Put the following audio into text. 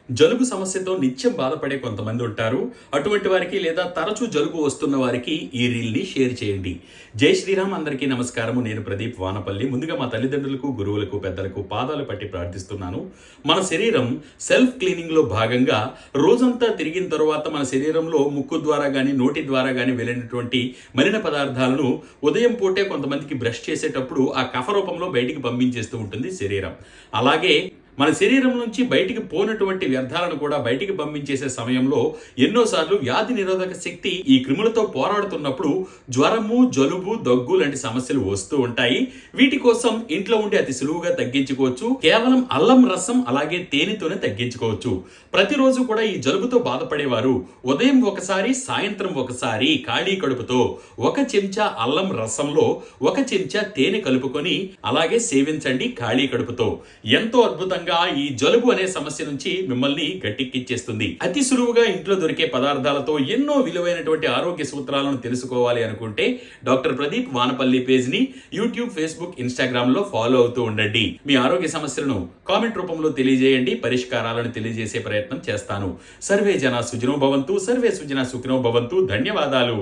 జలుబు సమస్యతో నిత్యం బాధపడే కొంతమంది ఉంటారు. అటువంటి వారికి లేదా తరచూ జలుబు వస్తున్న వారికి ఈ రీల్‌ని షేర్ చేయండి. జై శ్రీరామ్, అందరికీ నమస్కారము. నేను ప్రదీప్ వానపల్లి. ముందుగా మా తల్లిదండ్రులకు, గురువులకు, పెద్దలకు పాదాలు పట్టి ప్రార్థిస్తున్నాను. మన శరీరం సెల్ఫ్ క్లీనింగ్‌లో భాగంగా రోజంతా తిరిగిన తరువాత మన శరీరంలో ముక్కు ద్వారా గాని, నోటి ద్వారా గాని వెళ్ళినటువంటి మలిన పదార్థాలను ఉదయం పూటే కొంతమందికి బ్రష్ చేసేటప్పుడు ఆ కఫ రూపంలో బయటికి పంపించేస్తూ ఉంటుంది శరీరం. అలాగే మన శరీరం నుంచి బయటికి పోనటువంటి వ్యర్థాలను కూడా బయటికి పంపించేసే సమయంలో ఎన్నోసార్లు వ్యాధి నిరోధక శక్తి ఈ క్రిములతో పోరాడుతున్నప్పుడు జ్వరము, జలుబు, దగ్గు లాంటి సమస్యలు వస్తూ ఉంటాయి. వీటి కోసం ఇంట్లో ఉండి అతి సులువుగా తగ్గించుకోవచ్చు. కేవలం అల్లం రసం అలాగే తేనెతోనే తగ్గించుకోవచ్చు. ప్రతిరోజు కూడా ఈ జలుబుతో బాధపడేవారు ఉదయం ఒకసారి, సాయంత్రం ఒకసారి ఖాళీ కడుపుతో 1 చెంచా అల్లం రసంలో 1 చెంచా తేనె కలుపుకొని అలాగే సేవించండి ఖాళీ కడుపుతో. ఎంతో అద్భుతంగా ఈ జలుబు అనే సమస్య నుంచి మిమ్మల్ని గట్టెక్కిచ్చేస్తుంది. అతి సులువుగా ఇంట్లో దొరికే పదార్థాలతో ఎన్నో విలువైనటువంటి ఆరోగ్య సూత్రాలను తెలుసుకోవాలి అనుకుంటే డాక్టర్ ప్రదీప్ వానపల్లి పేజ్ ని యూట్యూబ్, ఫేస్బుక్, ఇన్స్టాగ్రామ్ లో ఫాలో అవుతూ ఉండండి. మీ ఆరోగ్య సమస్యలను కామెంట్ రూపంలో తెలియజేయండి. పరిష్కారాలను తెలియజేసే ప్రయత్నం చేస్తాను. సర్వే జన సుఖినో భవంతు, సర్వే సుజన సుఖినో భవంతు. ధన్యవాదాలు.